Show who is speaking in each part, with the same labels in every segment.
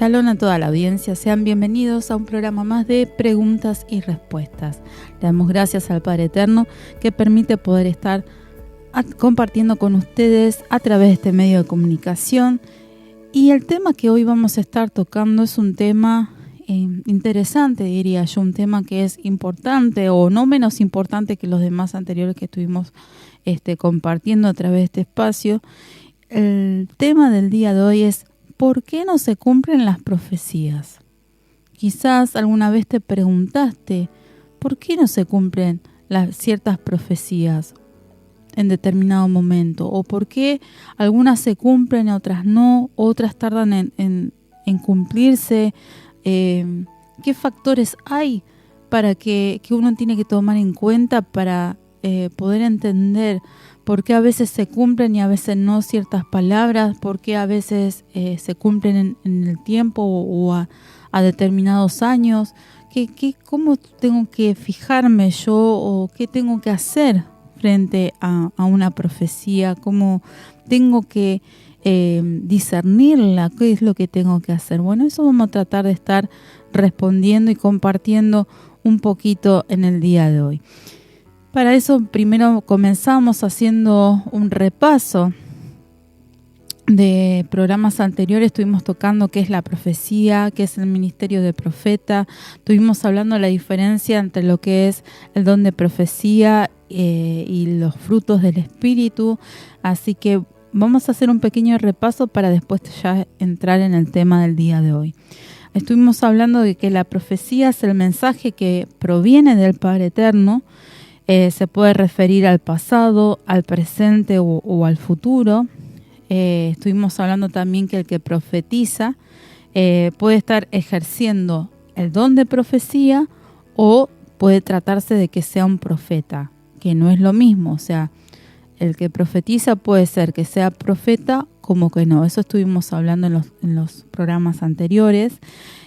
Speaker 1: Shalom a toda la audiencia, sean bienvenidos a un programa más de preguntas y respuestas. Le damos gracias al Padre Eterno que permite poder estar compartiendo con ustedes a través de este medio de comunicación. Y el tema que hoy vamos a estar tocando es un tema interesante, diría yo, un tema que es importante o no menos importante que los demás anteriores que estuvimos compartiendo a través de este espacio. El tema del día de hoy es ¿por qué no se cumplen las profecías? Quizás alguna vez te preguntaste ¿por qué no se cumplen ciertas profecías en determinado momento? ¿O por qué algunas se cumplen y otras no? Otras tardan en cumplirse. ¿Qué factores hay para que uno tiene que tomar en cuenta para poder entender por qué a veces se cumplen y a veces no ciertas palabras? ¿Por qué a veces se cumplen en el tiempo o a determinados años? ¿Cómo tengo que fijarme yo o qué tengo que hacer frente a una profecía? ¿Cómo tengo que discernirla? ¿Qué es lo que tengo que hacer? Bueno, eso vamos a tratar de estar respondiendo y compartiendo un poquito en el día de hoy. Para eso primero comenzamos haciendo un repaso de programas anteriores. Estuvimos tocando qué es la profecía, qué es el ministerio de profeta. Estuvimos hablando de la diferencia entre lo que es el don de profecía y los frutos del Espíritu. Así que vamos a hacer un pequeño repaso para después ya entrar en el tema del día de hoy. Estuvimos hablando de que la profecía es el mensaje que proviene del Padre Eterno. Se puede referir al pasado, al presente o al futuro. Estuvimos hablando también que el que profetiza puede estar ejerciendo el don de profecía o puede tratarse de que sea un profeta, que no es lo mismo. O sea, el que profetiza puede ser que sea profeta como que no. Eso estuvimos hablando en los programas anteriores.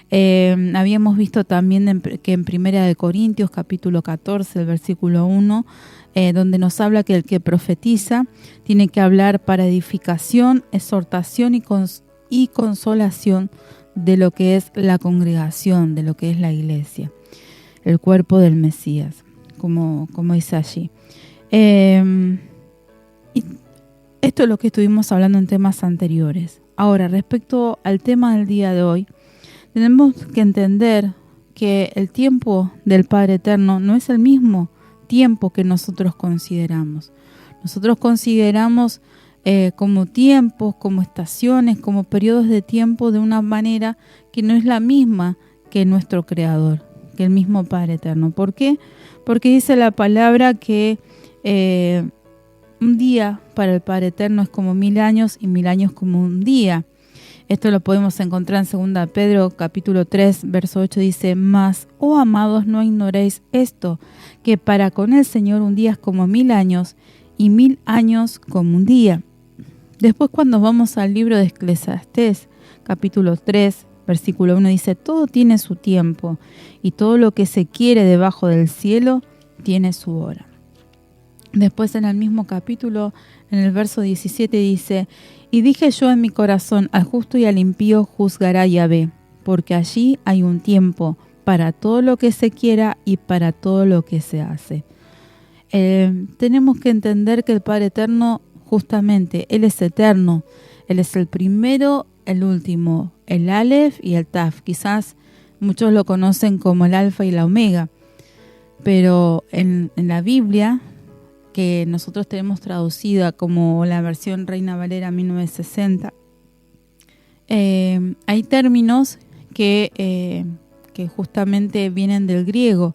Speaker 1: Habíamos visto también que en 1 Corintios capítulo 14, el versículo 1, donde nos habla que el que profetiza tiene que hablar para edificación, exhortación y consolación de lo que es la congregación, de lo que es la iglesia, el cuerpo del Mesías, como dice allí. Y esto es lo que estuvimos hablando en temas anteriores. Ahora, respecto al tema del día de hoy, tenemos que entender que el tiempo del Padre Eterno no es el mismo tiempo que nosotros consideramos. Nosotros consideramos como tiempos, como estaciones, como periodos de tiempo de una manera que no es la misma que nuestro Creador, que el mismo Padre Eterno. ¿Por qué? Porque dice la palabra que un día para el Padre Eterno es como 1000 años y 1000 años como un día. Esto lo podemos encontrar en 2 Pedro capítulo 3, verso 8, dice: Mas, oh amados, no ignoréis esto, que para con el Señor un día es como 1000 años y 1000 años como un día. Después, cuando vamos al libro de Eclesiastés, capítulo 3, versículo 1, dice: Todo tiene su tiempo, y todo lo que se quiere debajo del cielo tiene su hora. Después, en el mismo capítulo, en el verso 17, dice: Y dije yo en mi corazón, al justo y al impío juzgará Yahvé, porque allí hay un tiempo para todo lo que se quiera y para todo lo que se hace. Tenemos que entender que el Padre Eterno, justamente, Él es eterno. Él es el primero, el último, el Aleph y el Taf. Quizás muchos lo conocen como el Alfa y la Omega, pero en la Biblia, que nosotros tenemos traducida como la versión Reina Valera 1960, hay términos que justamente vienen del griego.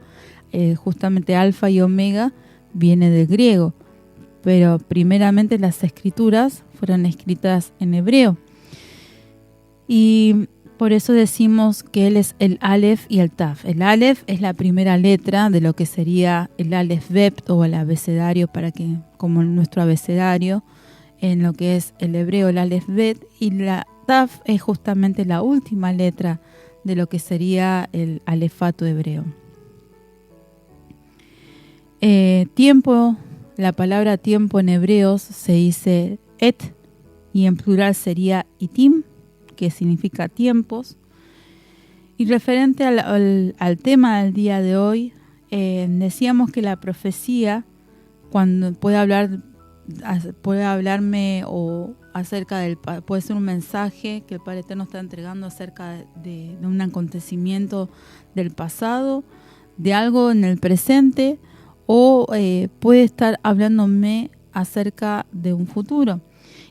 Speaker 1: Justamente alfa y omega viene del griego, pero primeramente las escrituras fueron escritas en hebreo. Y por eso decimos que él es el Aleph y el Taf. El Aleph es la primera letra de lo que sería el Aleph Bet o el abecedario, como nuestro abecedario, en lo que es el hebreo, el Aleph Bet, y la Taf es justamente la última letra de lo que sería el alefato hebreo. Tiempo, la palabra tiempo en hebreos se dice et, y en plural sería itim, que significa tiempos. Y referente al tema del día de hoy, decíamos que la profecía, cuando puede hablarme o acerca puede ser un mensaje que el Padre Eterno está entregando acerca de un acontecimiento del pasado, de algo en el presente, o puede estar hablándome acerca de un futuro.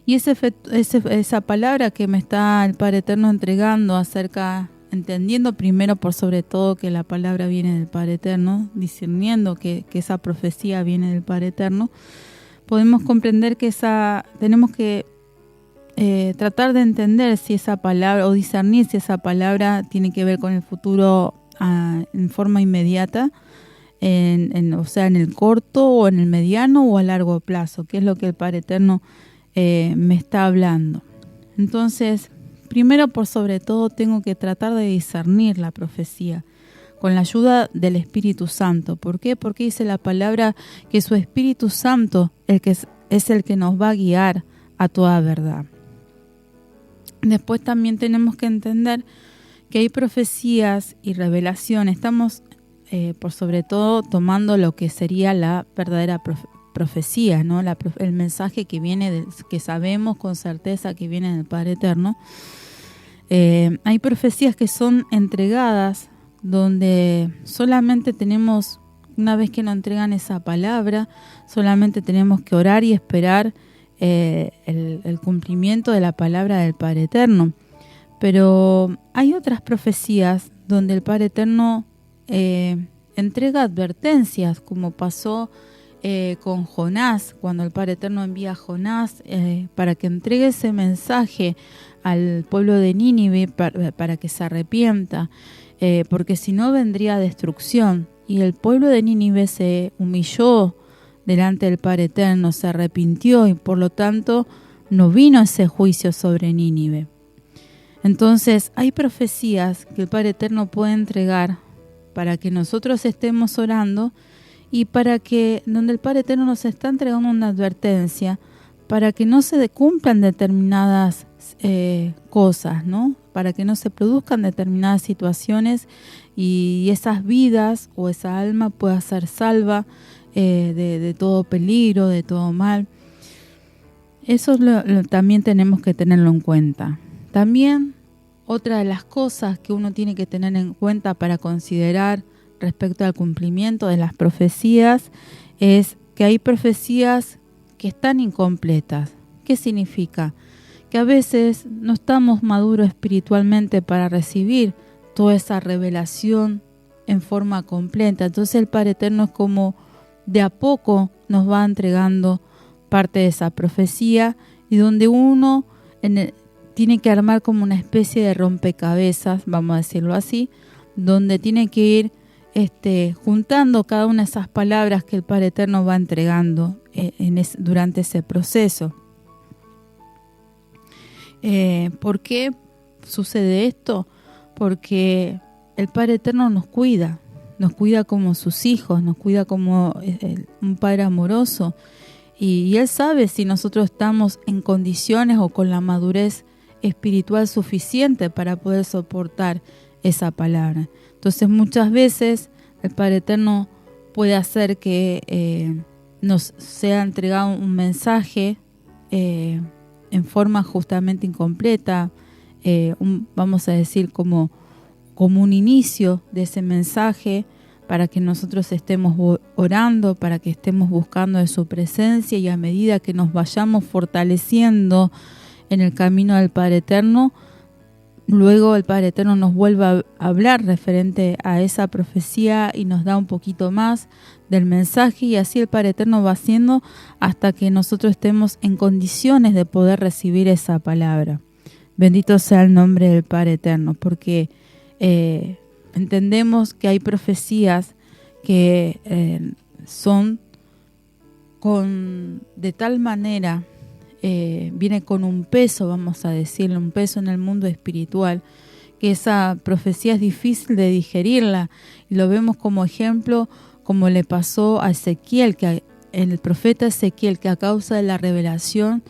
Speaker 1: Y esa palabra que me está el Padre Eterno entregando entendiendo primero por sobre todo que la palabra viene del Padre Eterno, discerniendo que esa profecía viene del Padre Eterno, podemos comprender que tenemos que tratar de entender si esa palabra, o discernir si esa palabra tiene que ver con el futuro en forma inmediata, o sea, en el corto o en el mediano o a largo plazo, que es lo que el Padre Eterno me está hablando. Entonces, primero por sobre todo tengo que tratar de discernir la profecía con la ayuda del Espíritu Santo. ¿Por qué? Porque dice la palabra que su Espíritu Santo es el que nos va a guiar a toda verdad. Después también tenemos que entender que hay profecías y revelaciones. Estamos por sobre todo tomando lo que sería la verdadera profecía, ¿no? El mensaje que viene, que sabemos con certeza que viene del Padre Eterno. Hay profecías que son entregadas donde solamente tenemos, una vez que nos entregan esa palabra, solamente tenemos que orar y esperar el cumplimiento de la palabra del Padre Eterno. Pero hay otras profecías donde el Padre Eterno entrega advertencias, como pasó con Jonás, cuando el Padre Eterno envía a Jonás para que entregue ese mensaje al pueblo de Nínive para que se arrepienta, porque si no vendría destrucción. Y el pueblo de Nínive se humilló delante del Padre Eterno, se arrepintió y por lo tanto no vino ese juicio sobre Nínive. Entonces hay profecías que el Padre Eterno puede entregar para que nosotros estemos orando y para que, donde el Padre Eterno nos está entregando una advertencia, para que no se cumplan determinadas cosas, ¿no? Para que no se produzcan determinadas situaciones y esas vidas o esa alma pueda ser salva de todo peligro, de todo mal. Eso también tenemos que tenerlo en cuenta. También otra de las cosas que uno tiene que tener en cuenta para considerar respecto al cumplimiento de las profecías es que hay profecías que están incompletas. ¿Qué significa? Que a veces no estamos maduros espiritualmente para recibir toda esa revelación en forma completa. Entonces el Padre Eterno es como de a poco nos va entregando parte de esa profecía y donde uno tiene que armar como una especie de rompecabezas, vamos a decirlo así, donde tiene que ir juntando cada una de esas palabras que el Padre Eterno va entregando durante ese proceso. ¿Por qué sucede esto? Porque el Padre Eterno nos cuida como sus hijos, nos cuida como un Padre amoroso y Él sabe si nosotros estamos en condiciones o con la madurez espiritual suficiente para poder soportar esa palabra. Entonces muchas veces el Padre Eterno puede hacer que nos sea entregado un mensaje en forma justamente incompleta, vamos a decir como un inicio de ese mensaje para que nosotros estemos orando, para que estemos buscando de su presencia y a medida que nos vayamos fortaleciendo en el camino del Padre Eterno, luego el Padre Eterno nos vuelve a hablar referente a esa profecía y nos da un poquito más del mensaje y así el Padre Eterno va haciendo hasta que nosotros estemos en condiciones de poder recibir esa palabra. Bendito sea el nombre del Padre Eterno, porque entendemos que hay profecías que son de tal manera, viene con un peso, vamos a decirlo, un peso en el mundo espiritual, que esa profecía es difícil de digerirla. Y lo vemos como ejemplo, como le pasó a Ezequiel, el profeta Ezequiel, que a causa de la revelación,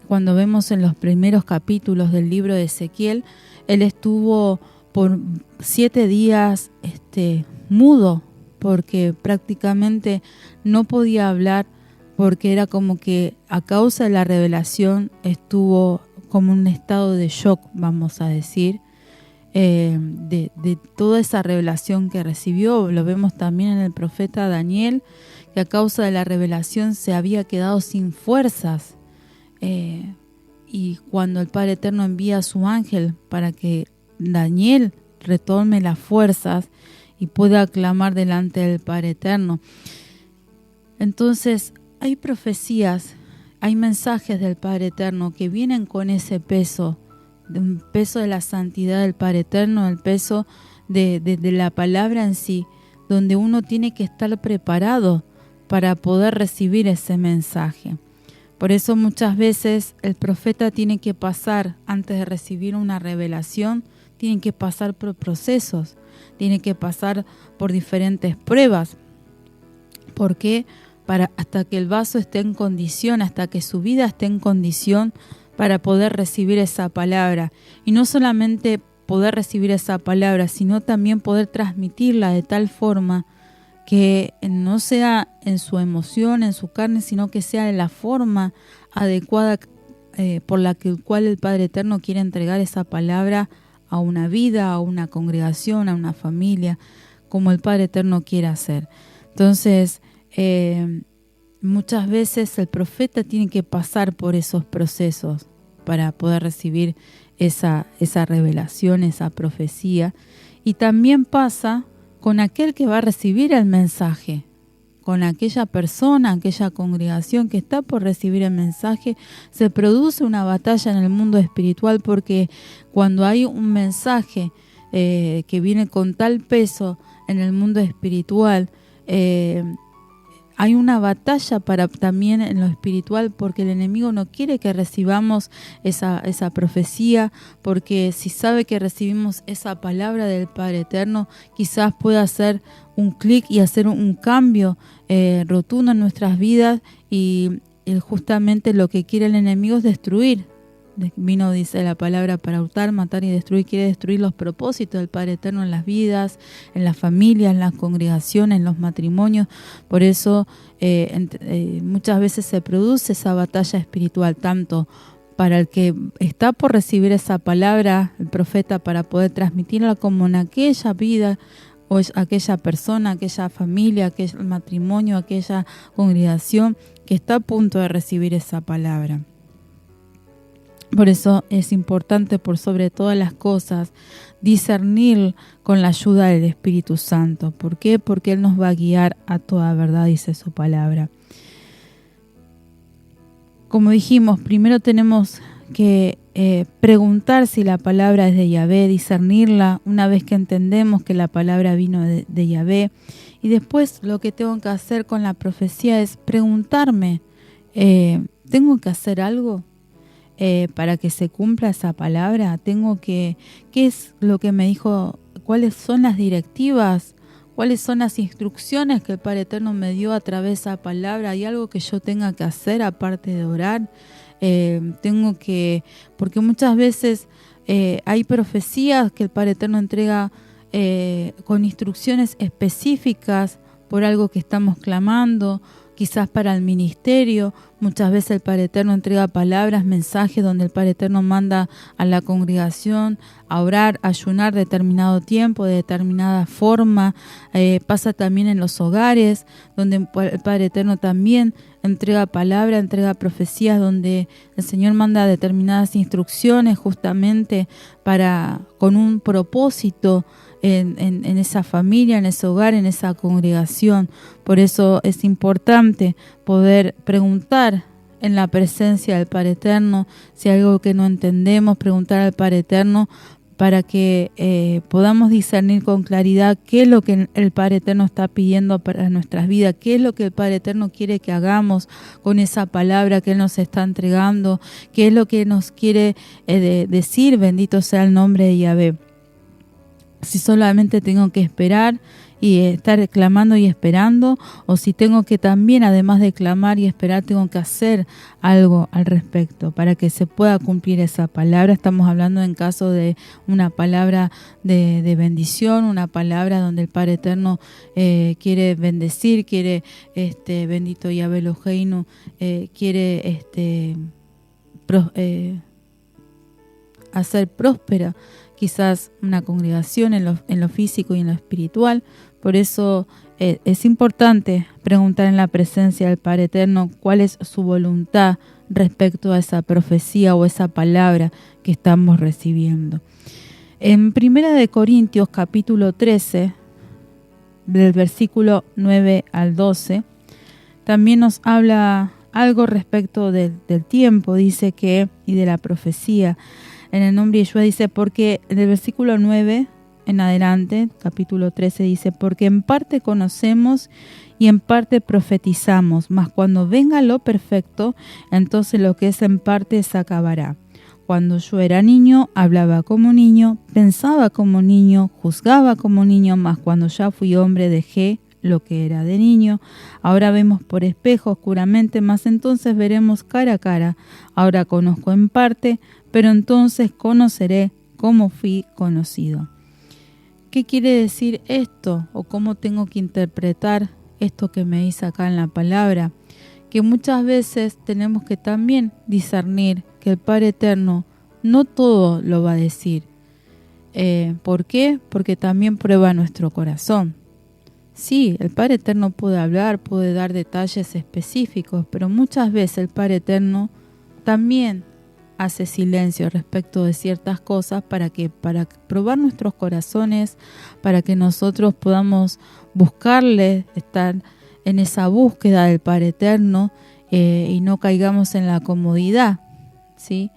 Speaker 1: cuando vemos en los primeros capítulos del libro de Ezequiel, él estuvo por 7 días mudo, porque prácticamente no podía hablar, porque era como que a causa de la revelación estuvo como en un estado de shock, vamos a decir, de toda esa revelación que recibió. Lo vemos también en el profeta Daniel, que a causa de la revelación se había quedado sin fuerzas, y cuando el Padre Eterno envía a su ángel para que Daniel retome las fuerzas y pueda clamar delante del Padre Eterno. Entonces hay profecías, hay mensajes del Padre Eterno que vienen con ese peso, un peso de la santidad del Padre Eterno, el peso de la palabra en sí, donde uno tiene que estar preparado para poder recibir ese mensaje. Por eso muchas veces el profeta tiene que pasar, antes de recibir una revelación, tiene que pasar por procesos, tiene que pasar por diferentes pruebas. ¿Por qué? Hasta que el vaso esté en condición, hasta que su vida esté en condición para poder recibir esa palabra. Y no solamente poder recibir esa palabra, sino también poder transmitirla de tal forma que no sea en su emoción, en su carne, sino que sea de la forma adecuada por la cual el Padre Eterno quiere entregar esa palabra a una vida, a una congregación, a una familia, como el Padre Eterno quiere hacer. Entonces, muchas veces el profeta tiene que pasar por esos procesos para poder recibir esa revelación, esa profecía. Y también pasa con aquel que va a recibir el mensaje, con aquella persona, aquella congregación que está por recibir el mensaje. Se produce una batalla en el mundo espiritual, porque cuando hay un mensaje que viene con tal peso en el mundo espiritual, hay una batalla también en lo espiritual, porque el enemigo no quiere que recibamos esa profecía, porque si sabe que recibimos esa palabra del Padre Eterno, quizás pueda hacer un clic y hacer un cambio rotundo en nuestras vidas, y justamente lo que quiere el enemigo es destruir. Vino, dice la palabra, para hurtar, matar y destruir. Quiere destruir los propósitos del Padre Eterno en las vidas, en las familias, en las congregaciones, en los matrimonios. Por eso muchas veces se produce esa batalla espiritual, tanto para el que está por recibir esa palabra, el profeta, para poder transmitirla, como en aquella vida o aquella persona, aquella familia, aquel matrimonio, aquella congregación que está a punto de recibir esa palabra. Por eso es importante, por sobre todas las cosas, discernir con la ayuda del Espíritu Santo. ¿Por qué? Porque Él nos va a guiar a toda verdad, dice su palabra. Como dijimos, primero tenemos que preguntar si la palabra es de Yahvé, discernirla una vez que entendemos que la palabra vino de Yahvé. Y después lo que tengo que hacer con la profecía es preguntarme, ¿tengo que hacer algo para que se cumpla esa palabra? ¿Qué es lo que me dijo? ¿Cuáles son las directivas? ¿Cuáles son las instrucciones que el Padre Eterno me dio a través de esa palabra? ¿Hay algo que yo tenga que hacer aparte de orar? Porque muchas veces hay profecías que el Padre Eterno entrega con instrucciones específicas por algo que estamos clamando, quizás para el ministerio. Muchas veces el Padre Eterno entrega palabras, mensajes, donde el Padre Eterno manda a la congregación a orar, a ayunar determinado tiempo, de determinada forma. Pasa también en los hogares, donde el Padre Eterno también entrega palabra, entrega profecías, donde el Señor manda determinadas instrucciones justamente con un propósito en esa familia, en ese hogar, en esa congregación. Por eso es importante poder preguntar en la presencia del Padre Eterno si hay algo que no entendemos, preguntar al Padre Eterno para que podamos discernir con claridad qué es lo que el Padre Eterno está pidiendo para nuestras vidas, qué es lo que el Padre Eterno quiere que hagamos con esa palabra que Él nos está entregando, qué es lo que nos quiere decir. Bendito sea el nombre de Yahvé. Si solamente tengo que esperar y estar clamando y esperando, o si tengo que también, además de clamar y esperar, tengo que hacer algo al respecto para que se pueda cumplir esa palabra. Estamos hablando en caso de una palabra de bendición, una palabra donde el Padre Eterno quiere bendecir, quiere, bendito Yahvé Eloheinu, quiere hacer próspera quizás una congregación en lo físico y en lo espiritual. Por eso es importante preguntar en la presencia del Padre Eterno cuál es su voluntad respecto a esa profecía o esa palabra que estamos recibiendo. En 1 Corintios capítulo 13, del versículo 9 al 12, también nos habla algo respecto del tiempo, dice que, y de la profecía. En el nombre de Yeshua dice, porque en el versículo 9 en adelante, capítulo 13, dice, porque en parte conocemos y en parte profetizamos, mas cuando venga lo perfecto, entonces lo que es en parte se acabará. Cuando yo era niño, hablaba como niño, pensaba como niño, juzgaba como niño, mas cuando ya fui hombre dejé lo que era de niño. Ahora vemos por espejo oscuramente, mas entonces veremos cara a cara. Ahora conozco en parte, pero entonces conoceré como fui conocido. ¿Qué quiere decir esto? ¿O cómo tengo que interpretar esto que me dice acá en la palabra? Que muchas veces tenemos que también discernir que el Padre Eterno no todo lo va a decir. ¿Por qué? Porque también prueba nuestro corazón. Sí, el Padre Eterno puede hablar, puede dar detalles específicos, pero muchas veces el Padre Eterno también hace silencio respecto de ciertas cosas para probar nuestros corazones, para que nosotros podamos buscarle, estar en esa búsqueda del Padre Eterno y no caigamos en la comodidad, ¿sí?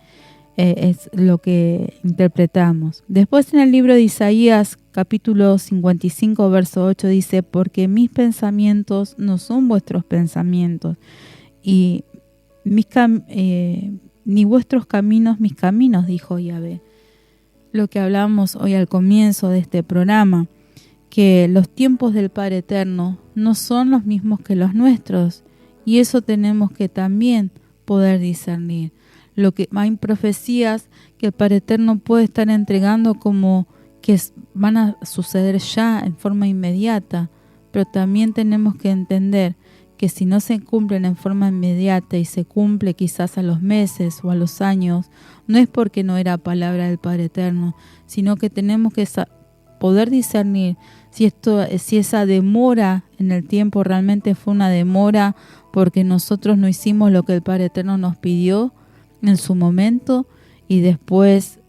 Speaker 1: Es lo que interpretamos. Después en el libro de Isaías, capítulo 55, verso 8, dice, porque mis pensamientos no son vuestros pensamientos, y ni vuestros caminos mis caminos, dijo Yahvé. Lo que hablamos hoy al comienzo de este programa, que los tiempos del Padre Eterno no son los mismos que los nuestros, y eso tenemos que también poder discernir. Lo que hay profecías que el Padre Eterno puede estar entregando como que van a suceder ya en forma inmediata, pero también tenemos que entender que si no se cumplen en forma inmediata y se cumple quizás a los meses o a los años, no es porque no era palabra del Padre Eterno, sino que tenemos que poder discernir si esa demora en el tiempo realmente fue una demora porque nosotros no hicimos lo que el Padre Eterno nos pidió en su momento y después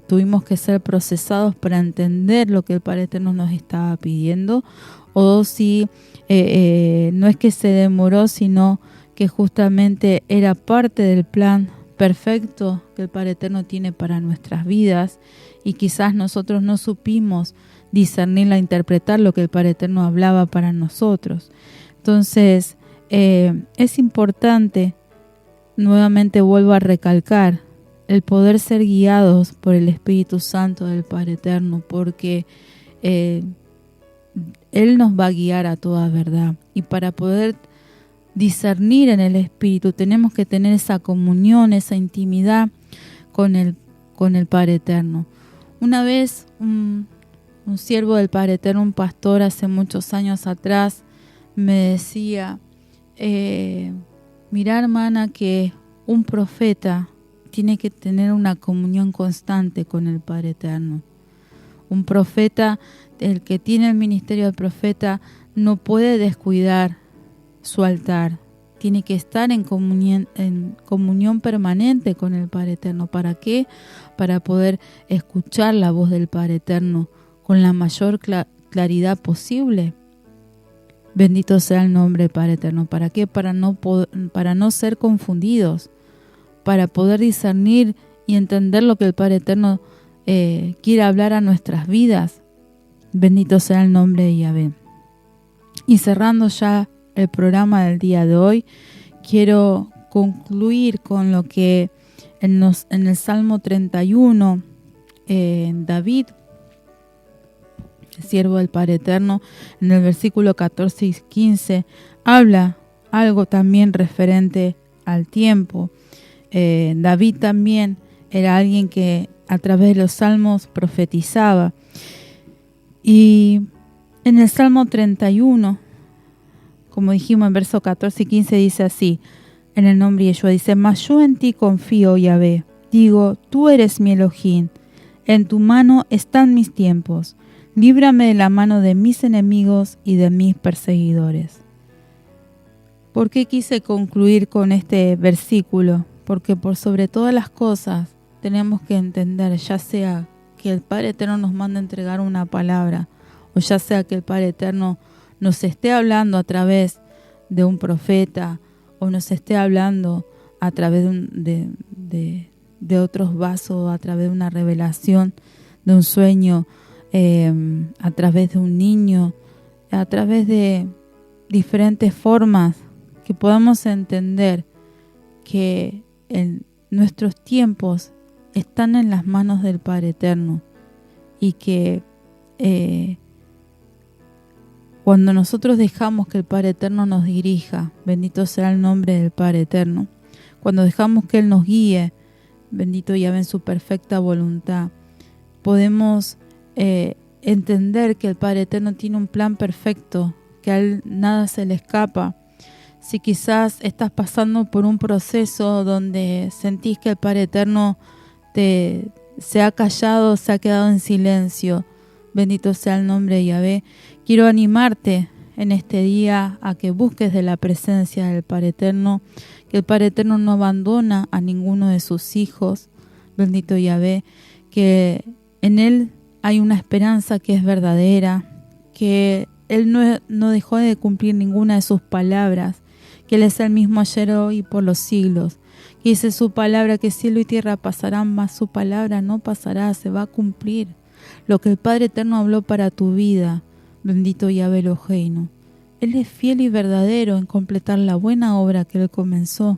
Speaker 1: tuvimos que ser procesados para entender lo que el Padre Eterno nos estaba pidiendo, o si no es que se demoró, sino que justamente era parte del plan perfecto que el Padre Eterno tiene para nuestras vidas, y quizás nosotros no supimos discernirla, interpretar lo que el Padre Eterno hablaba para nosotros. Entonces, es importante, nuevamente vuelvo a recalcar, el poder ser guiados por el Espíritu Santo del Padre Eterno, porque Él nos va a guiar a toda verdad. Y para poder discernir en el Espíritu, tenemos que tener esa comunión, esa intimidad con el Padre Eterno. Una vez, un siervo del Padre Eterno, un pastor hace muchos años atrás, me decía, mira, hermana, que un profeta tiene que tener una comunión constante con el Padre Eterno. Un profeta, el que tiene el ministerio de profeta, no puede descuidar su altar. Tiene que estar en comunión permanente con el Padre Eterno. ¿Para qué? Para poder escuchar la voz del Padre Eterno con la mayor claridad posible. Bendito sea el nombre del Padre Eterno. ¿Para qué? Para no ser confundidos, para poder discernir y entender lo que el Padre Eterno quiere hablar a nuestras vidas. Bendito sea el nombre de Yahvé. Y cerrando ya el programa del día de hoy, quiero concluir con lo que en el Salmo 31, David siervo del Padre Eterno, en el versículo 14 y 15, habla algo también referente al tiempo. David también era alguien que a través de los salmos profetizaba. Y en el Salmo 31, como dijimos en versos 14 y 15, dice así, en el nombre de Yeshua, dice: mas yo en ti confío, Yahvé. Digo, tú eres mi Elohim. En tu mano están mis tiempos. Líbrame de la mano de mis enemigos y de mis perseguidores. ¿Por qué quise concluir con este versículo? Porque por sobre todas las cosas tenemos que entender, ya sea que el Padre Eterno nos manda a entregar una palabra, o ya sea que el Padre Eterno nos esté hablando a través de un profeta, o nos esté hablando a través de otros vasos, a través de una revelación, de un sueño, a través de un niño, a través de diferentes formas, que podamos entender que nuestros tiempos están en las manos del Padre Eterno, y que cuando nosotros dejamos que el Padre Eterno nos dirija, bendito sea el nombre del Padre Eterno, cuando dejamos que Él nos guíe, bendito Yahvé en su perfecta voluntad, podemos entender que el Padre Eterno tiene un plan perfecto, que a Él nada se le escapa. Si quizás estás pasando por un proceso donde sentís que el Padre Eterno se ha callado, se ha quedado en silencio, bendito sea el nombre de Yahvé, quiero animarte en este día a que busques de la presencia del Padre Eterno, que el Padre Eterno no abandona a ninguno de sus hijos, bendito Yahvé, que en Él hay una esperanza que es verdadera, que Él no dejó de cumplir ninguna de sus palabras, que Él es el mismo ayer, hoy y por los siglos, que dice su palabra que cielo y tierra pasarán, mas su palabra no pasará, se va a cumplir. Lo que el Padre Eterno habló para tu vida, bendito Yahvé Eloheinu, Él es fiel y verdadero en completar la buena obra que Él comenzó.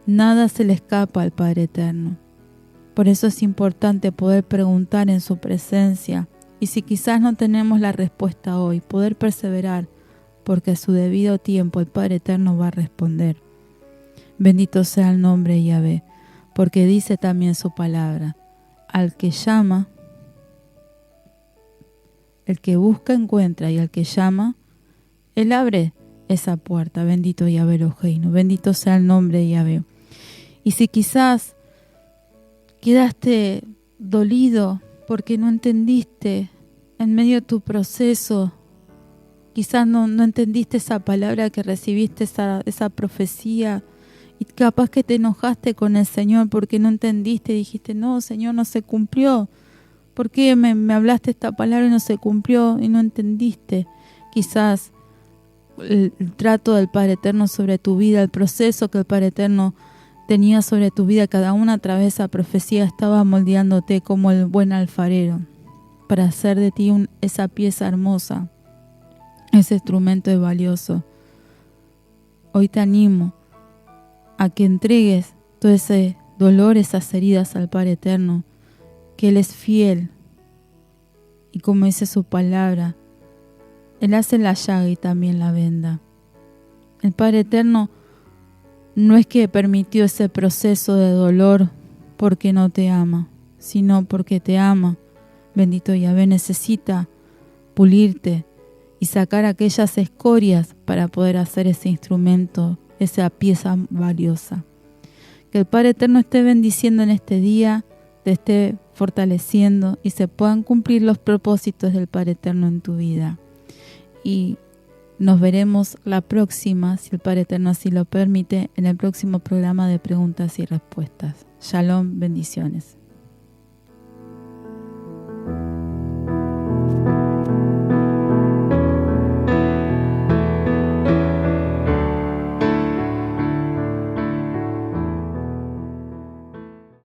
Speaker 1: Nada se le escapa al Padre Eterno. Por eso es importante poder preguntar en su presencia, y si quizás no tenemos la respuesta hoy, poder perseverar, porque a su debido tiempo el Padre Eterno va a responder. Bendito sea el nombre de Yahvé, porque dice también su palabra: al que llama, el que busca encuentra, y al que llama, Él abre esa puerta. Bendito Yahvé Eloheinu, bendito sea el nombre de Yahvé. Y si quizás quedaste dolido porque no entendiste en medio de tu proceso, quizás no entendiste esa palabra que recibiste, esa profecía, y capaz que te enojaste con el Señor porque no entendiste y dijiste: no, Señor, no se cumplió. ¿Por qué me hablaste esta palabra y no se cumplió y no entendiste? Quizás el trato del Padre Eterno sobre tu vida, el proceso que el Padre Eterno tenía sobre tu vida, cada una a través de esa profecía estaba moldeándote como el buen alfarero para hacer de ti esa pieza hermosa, ese instrumento valioso. Hoy te animo a que entregues todo ese dolor, esas heridas al Padre Eterno, que Él es fiel, y como dice su palabra, Él hace la llaga y también la venda. El Padre Eterno no es que permitió ese proceso de dolor porque no te ama, sino porque te ama. Bendito Yahvé, necesita pulirte y sacar aquellas escorias para poder hacer ese instrumento, esa pieza valiosa. Que el Padre Eterno esté bendiciendo en este día, te esté fortaleciendo y se puedan cumplir los propósitos del Padre Eterno en tu vida. Y nos veremos la próxima, si el Padre Eterno así lo permite, en el próximo programa de preguntas y respuestas. Shalom, bendiciones.